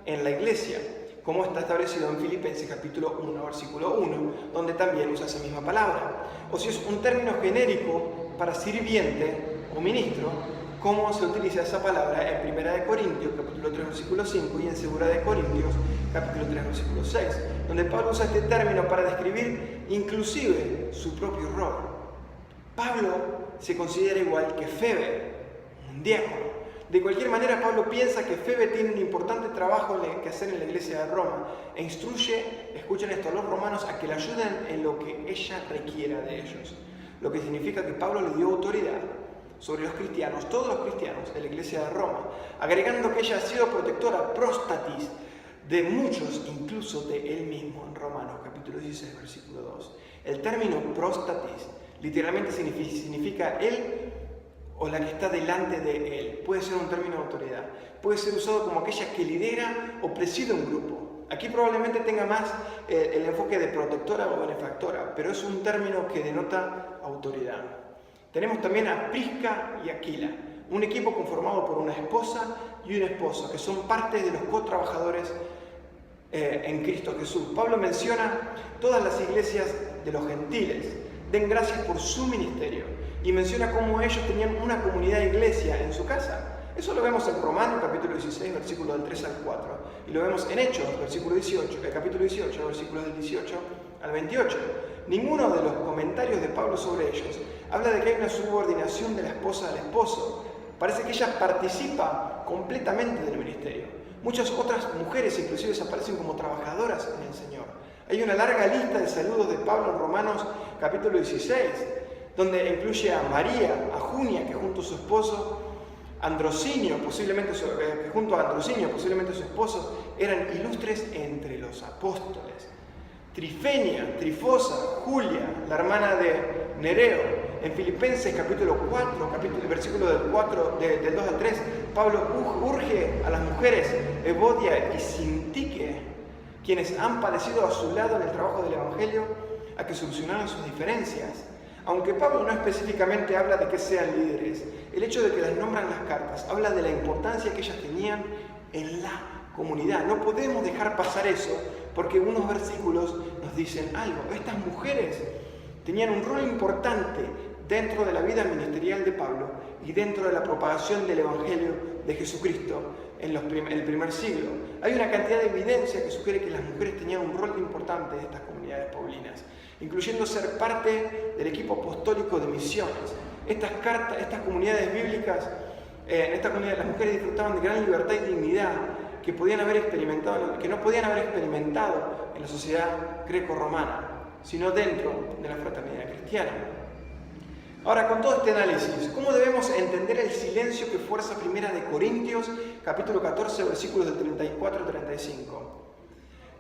en la iglesia, como está establecido en Filipenses capítulo 1, versículo 1, donde también usa esa misma palabra, o si es un término genérico para sirviente o ministro, como se utiliza esa palabra en 1 Corintios capítulo 3, versículo 5 y en 2 Corintios capítulo 3, versículo 6, donde Pablo usa este término para describir inclusive su propio rol. Pablo se considera igual que Febe, un diácono. De cualquier manera, Pablo piensa que Febe tiene un importante trabajo que hacer en la iglesia de Roma e instruye, escuchen esto, a los romanos a que le ayuden en lo que ella requiera de ellos. Lo que significa que Pablo le dio autoridad sobre los cristianos, todos los cristianos de la iglesia de Roma, agregando que ella ha sido protectora, próstatis, de muchos, incluso de él mismo, en Romanos capítulo 16, versículo 2. El término próstatis literalmente significa él o la que está delante de él. Puede ser un término de autoridad. Puede ser usado como aquella que lidera o preside un grupo. Aquí probablemente tenga más el enfoque de protectora o benefactora, pero es un término que denota autoridad. Tenemos también a Prisca y Aquila, un equipo conformado por una esposa y un esposo, que son parte de los cotrabajadores en Cristo Jesús. Pablo menciona todas las iglesias de los gentiles. Den gracias por su ministerio. Y menciona cómo ellos tenían una comunidad de iglesia en su casa. Eso lo vemos en Romanos capítulo 16, versículos del 3 al 4. Y lo vemos en Hechos, capítulo 18, versículos del 18 al 28. Ninguno de los comentarios de Pablo sobre ellos habla de que hay una subordinación de la esposa al esposo. Parece que ella participa completamente del ministerio. Muchas otras mujeres inclusive se aparecen como trabajadoras en el Señor. Hay una larga lista de saludos de Pablo en Romanos capítulo 16, donde incluye a María, a Junia, que junto a su esposo Androcinio, posiblemente su esposo, eran ilustres entre los apóstoles. Trifenia, Trifosa, Julia, la hermana de Nereo, En Filipenses capítulo 4, versículo del 2 al 3, Pablo urge a las mujeres Evodia y Sintique, quienes han padecido a su lado en el trabajo del Evangelio, a que solucionaran sus diferencias. Aunque Pablo no específicamente habla de que sean líderes, el hecho de que las nombran en las cartas habla de la importancia que ellas tenían en la comunidad. No podemos dejar pasar eso porque unos versículos nos dicen algo. Estas mujeres tenían un rol importante dentro de la vida ministerial de Pablo y dentro de la propagación del Evangelio de Jesucristo en el primer siglo. Hay una cantidad de evidencia que sugiere que las mujeres tenían un rol importante en estas comunidades paulinas, incluyendo ser parte del equipo apostólico de misiones. Estas comunidades bíblicas, las mujeres disfrutaban de gran libertad y dignidad que no podían haber experimentado en la sociedad greco-romana, sino dentro de la fraternidad cristiana. Ahora, con todo este análisis, ¿cómo debemos entender el silencio que fuerza 1 Corintios, capítulo 14, versículos del 34 al 35?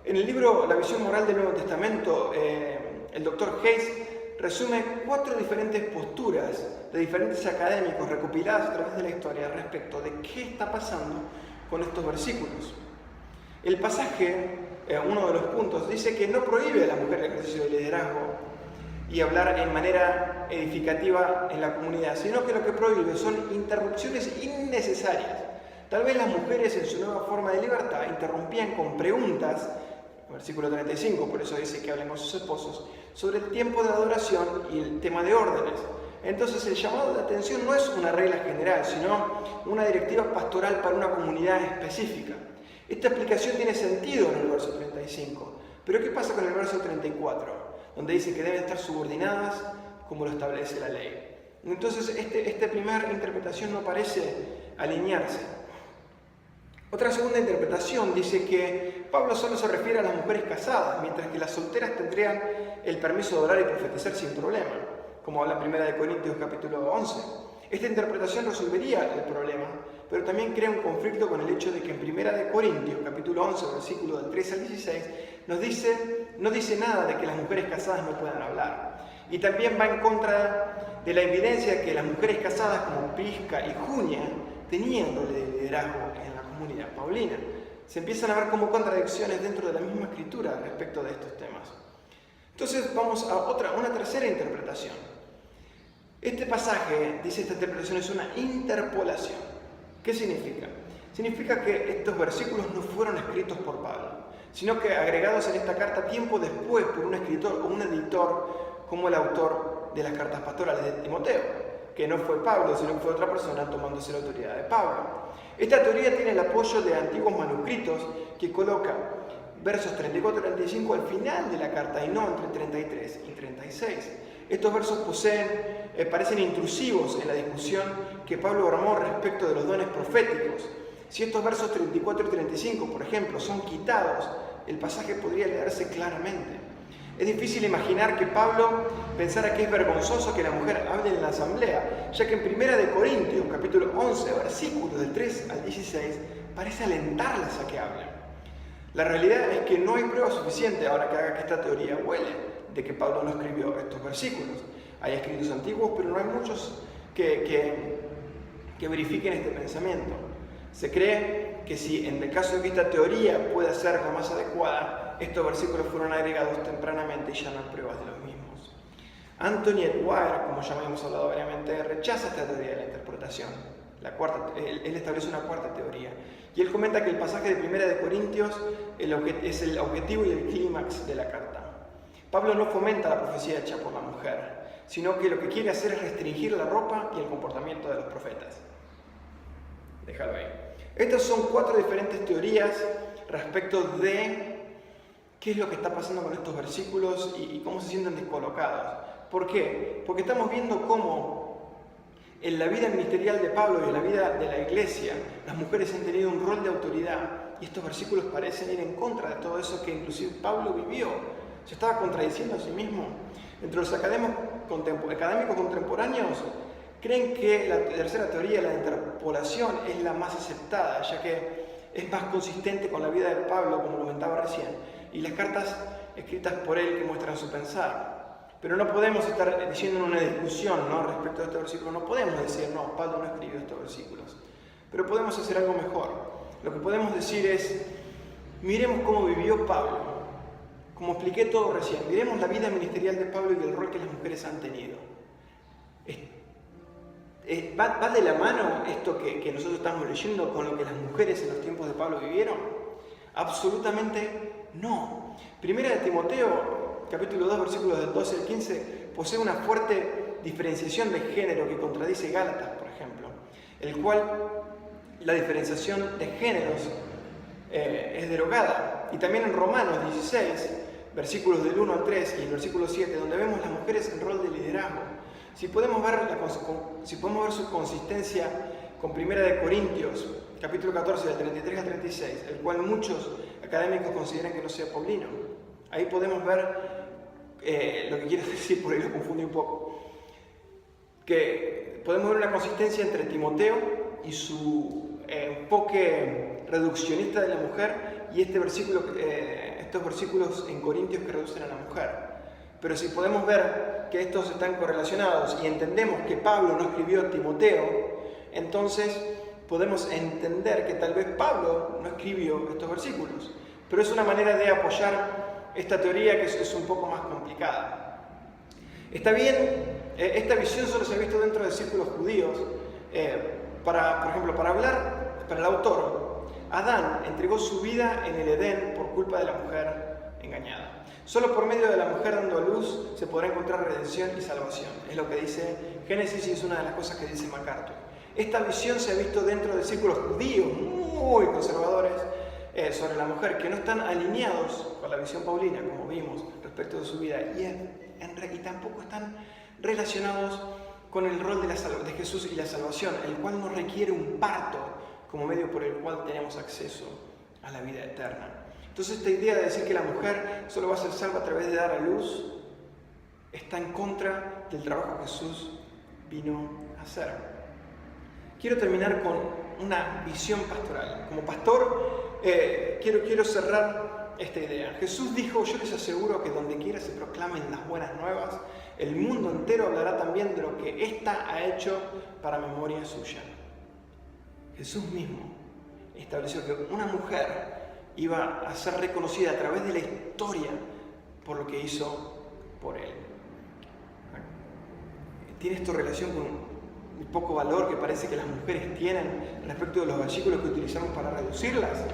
En el libro La visión moral del Nuevo Testamento, el Dr. Hayes resume 4 diferentes posturas de diferentes académicos recopiladas a través de la historia respecto de qué está pasando con estos versículos. El pasaje, uno de los puntos, dice que no prohíbe a la mujer el ejercicio de liderazgo y hablar en manera edificativa en la comunidad, sino que lo que prohíbe son interrupciones innecesarias. Tal vez las mujeres en su nueva forma de libertad interrumpían con preguntas, versículo 35, por eso dice que hablen con sus esposos, sobre el tiempo de adoración y el tema de órdenes. Entonces el llamado de atención no es una regla general, sino una directiva pastoral para una comunidad específica. Esta explicación tiene sentido en el verso 35, pero ¿qué pasa con el verso 34? Donde dice que deben estar subordinadas como lo establece la ley. Entonces esta primera interpretación no parece alinearse. Otra segunda interpretación dice que Pablo solo se refiere a las mujeres casadas, mientras que las solteras tendrían el permiso de orar y profetizar sin problema, como habla 1 Corintios capítulo 11. Esta interpretación resolvería el problema, pero también crea un conflicto con el hecho de que en 1 Corintios capítulo 11, versículo del 13 al 16, no dice nada de que las mujeres casadas no puedan hablar. Y también va en contra de la evidencia de que las mujeres casadas como Prisca y Junia tenían rol de liderazgo en la comunidad paulina. Se empiezan a ver como contradicciones dentro de la misma escritura respecto de estos temas. Entonces vamos a una tercera interpretación. Este pasaje, dice esta interpretación, es una interpolación. ¿Qué significa? Significa que estos versículos no fueron escritos por Pablo, sino que agregados en esta carta tiempo después por un escritor o un editor como el autor de las cartas pastorales de Timoteo, que no fue Pablo, sino que fue otra persona tomándose la autoridad de Pablo. Esta teoría tiene el apoyo de antiguos manuscritos que colocan versos 34 y 35 al final de la carta y no entre 33 y 36. Estos versos parecen intrusivos en la discusión que Pablo armó respecto de los dones proféticos. Si estos versos 34 y 35, por ejemplo, son quitados, el pasaje podría leerse claramente. Es difícil imaginar que Pablo pensara que es vergonzoso que la mujer hable en la asamblea, ya que en 1 Corintios, capítulo 11, versículos del 3 al 16, parece alentarlas a que hablen. La realidad es que no hay prueba suficiente ahora que haga que esta teoría huele de que Pablo no escribió estos versículos. Hay escritos antiguos, pero no hay muchos que verifiquen este pensamiento. Se cree que si en el caso de que esta teoría pueda ser la más adecuada, estos versículos fueron agregados tempranamente y ya no hay pruebas de los mismos. Anthony Edward, como ya hemos hablado variamente, rechaza esta teoría de la interpretación. Él establece una cuarta teoría. Y él comenta que el pasaje de 1 Corintios es el objetivo y el clímax de la carta. Pablo no fomenta la profecía hecha por la mujer, sino que lo que quiere hacer es restringir la ropa y el comportamiento de los profetas. Déjalo ahí. Estas son 4 diferentes teorías respecto de qué es lo que está pasando con estos versículos y cómo se sienten descolocados. ¿Por qué? Porque estamos viendo cómo en la vida ministerial de Pablo y en la vida de la iglesia, las mujeres han tenido un rol de autoridad y estos versículos parecen ir en contra de todo eso que inclusive Pablo vivió. Se estaba contradiciendo a sí mismo. Entre los académicos contemporáneos creen que la tercera teoría, la interpolación, es la más aceptada, ya que es más consistente con la vida de Pablo, como lo comentaba recién, y las cartas escritas por él que muestran su pensar. Pero no podemos estar diciendo en una discusión, ¿no?, respecto a este versículo. No podemos decir, no, Pablo no escribió estos versículos. Pero podemos hacer algo mejor. Lo que podemos decir es, miremos cómo vivió Pablo. Como expliqué todo recién, miremos la vida ministerial de Pablo y el rol que las mujeres han tenido. ¿Va de la mano esto que nosotros estamos leyendo con lo que las mujeres en los tiempos de Pablo vivieron? Absolutamente no. Primera de Timoteo, capítulo 2, versículos del 12 al 15, posee una fuerte diferenciación de género que contradice Gálatas, por ejemplo, el cual la diferenciación de géneros es derogada. Y también en Romanos 16, versículos del 1 al 3 y el versículo 7, donde vemos las mujeres en rol de liderazgo. Si podemos ver su consistencia con Primera de Corintios, capítulo 14, del 33 al 36, el cual muchos académicos consideran que no sea paulino. Ahí podemos ver lo que quiero decir, por ahí lo confundí un poco. Que podemos ver una consistencia entre Timoteo y su enfoque reduccionista de la mujer y estos versículos en Corintios que reducen a la mujer. Pero si podemos ver que estos están correlacionados y entendemos que Pablo no escribió a Timoteo, entonces podemos entender que tal vez Pablo no escribió estos versículos. Pero es una manera de apoyar esta teoría que es un poco más complicada. Está bien, esta visión solo se ha visto dentro de círculos judíos. Por ejemplo, para el autor, Adán entregó su vida en el Edén por culpa de la mujer engañada. Solo por medio de la mujer dando a luz se podrá encontrar redención y salvación. Es lo que dice Génesis y es una de las cosas que dice MacArthur. Esta visión se ha visto dentro de círculos judíos muy conservadores sobre la mujer, que no están alineados con la visión paulina, como vimos, respecto de su vida, y tampoco están relacionados con el rol de Jesús y la salvación, el cual no requiere un parto como medio por el cual tenemos acceso a la vida eterna. Entonces esta idea de decir que la mujer solo va a ser salva a través de dar a luz está en contra del trabajo que Jesús vino a hacer. Quiero terminar con una visión pastoral. Como pastor quiero cerrar esta idea. Jesús dijo, yo les aseguro que donde quiera se proclamen las buenas nuevas, el mundo entero hablará también de lo que ésta ha hecho para memoria suya. Jesús mismo estableció que una mujer iba a ser reconocida a través de la historia por lo que hizo por él. ¿Tiene esto relación con el poco valor que parece que las mujeres tienen respecto de los versículos que utilizamos para reducirlas?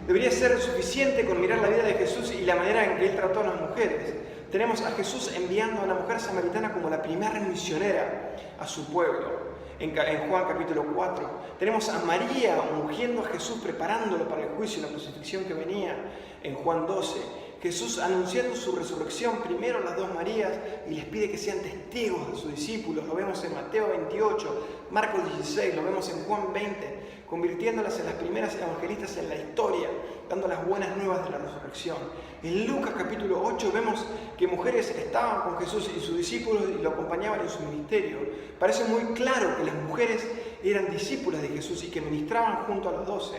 Debería ser suficiente con mirar la vida de Jesús y la manera en que él trató a las mujeres. Tenemos a Jesús enviando a la mujer samaritana como la primera misionera a su pueblo. En Juan capítulo 4. Tenemos a María ungiendo a Jesús, preparándolo para el juicio y la crucifixión que venía en Juan 12. Jesús anunciando su resurrección primero a las dos Marías y les pide que sean testigos de sus discípulos. Lo vemos en Mateo 28, Marcos 16, lo vemos en Juan 20, convirtiéndolas en las primeras evangelistas en la historia, dando las buenas nuevas de la resurrección. En Lucas capítulo 8 vemos que mujeres estaban con Jesús y sus discípulos y lo acompañaban en su ministerio. Parece muy claro que las mujeres eran discípulas de Jesús y que ministraban junto a los 12.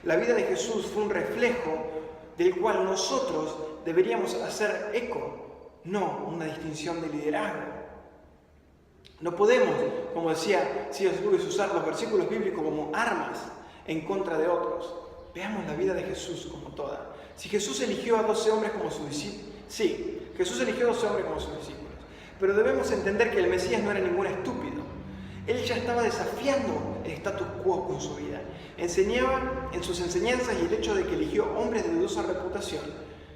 La vida de Jesús fue un reflejo del cual nosotros deberíamos hacer eco, no una distinción de liderazgo. No podemos, como decía C.S. Lewis, usar los versículos bíblicos como armas en contra de otros. Veamos la vida de Jesús como toda. Si Jesús eligió a 12 hombres como sus discípulos, sí, Jesús eligió a 12 hombres como sus discípulos, pero debemos entender que el Mesías no era ningún estúpido. Él ya estaba desafiando el status quo con su vida. Enseñaba en sus enseñanzas y el hecho de que eligió hombres de dudosa reputación.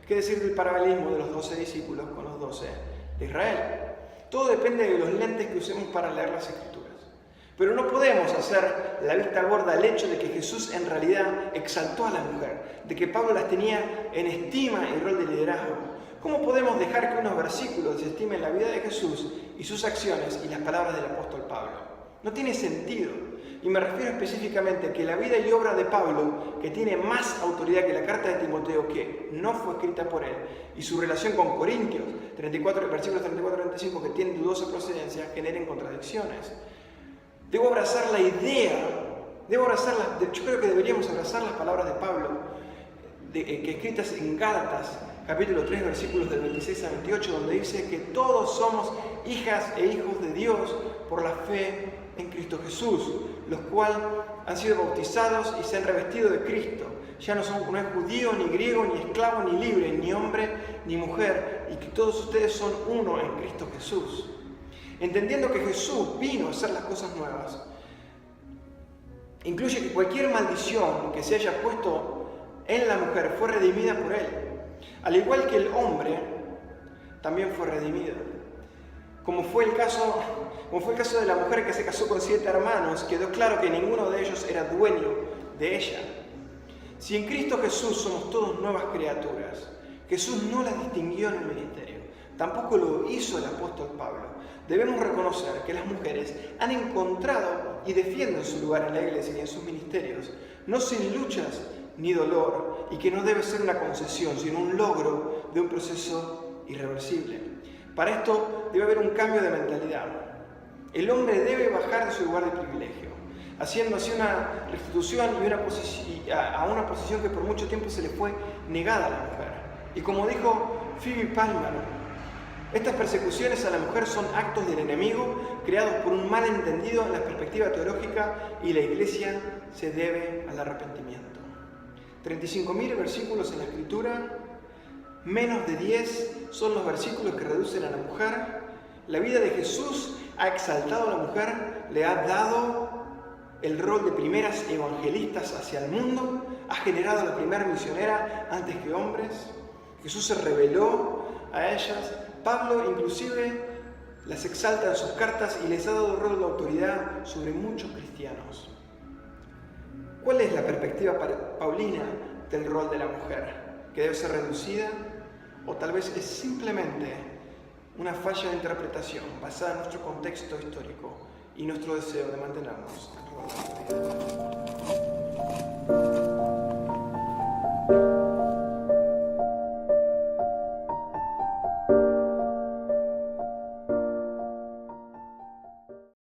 ¿Qué decir del paralelismo de los 12 discípulos con los 12 de Israel? Todo depende de los lentes que usemos para leer las Escrituras. Pero no podemos hacer la vista gorda al hecho de que Jesús en realidad exaltó a la mujer, de que Pablo las tenía en estima y rol de liderazgo. ¿Cómo podemos dejar que unos versículos desestimen la vida de Jesús y sus acciones y las palabras del apóstol Pablo? No tiene sentido. Y me refiero específicamente a que la vida y obra de Pablo, que tiene más autoridad que la carta de Timoteo, que no fue escrita por él, y su relación con Corintios, versículos 34-35, que tienen dudosa procedencia, generen contradicciones. Debo abrazar la idea, yo creo que deberíamos abrazar las palabras de Pablo, escritas en Gálatas, capítulo 3, versículos del 26 al 28, donde dice que todos somos hijas e hijos de Dios por la fe en Cristo Jesús, los cuales han sido bautizados y se han revestido de Cristo. Ya no es judío, ni griego, ni esclavo, ni libre, ni hombre, ni mujer, y que todos ustedes son uno en Cristo Jesús. Entendiendo que Jesús vino a hacer las cosas nuevas, incluye que cualquier maldición que se haya puesto en la mujer fue redimida por Él, al igual que el hombre también fue redimido. Como fue el caso de la mujer que se casó con 7 hermanos, quedó claro que ninguno de ellos era dueño de ella. Si en Cristo Jesús somos todos nuevas criaturas, Jesús no las distinguió en el ministerio, tampoco lo hizo el apóstol Pablo. Debemos reconocer que las mujeres han encontrado y defienden su lugar en la iglesia y en sus ministerios, no sin luchas ni dolor, y que no debe ser una concesión, sino un logro de un proceso irreversible. Para esto debe haber un cambio de mentalidad. El hombre debe bajar de su lugar de privilegio, haciendo así una restitución a una posición que por mucho tiempo se le fue negada a la mujer. Y como dijo Phoebe Palmer, estas persecuciones a la mujer son actos del enemigo creados por un malentendido en la perspectiva teológica, y la iglesia se debe al arrepentimiento. 35.000 versículos en la Escritura, menos de 10 son los versículos que reducen a la mujer. La vida de Jesús ha exaltado a la mujer, le ha dado el rol de primeras evangelistas hacia el mundo, ha generado a la primera misionera antes que hombres. Jesús se reveló a ellas. Pablo inclusive las exalta en sus cartas y les ha dado el rol de autoridad sobre muchos cristianos. ¿Cuál es la perspectiva paulina del rol de la mujer? ¿Que debe ser reducida? ¿O tal vez es simplemente una falla de interpretación basada en nuestro contexto histórico y nuestro deseo de mantenernos en el rol de autoridad?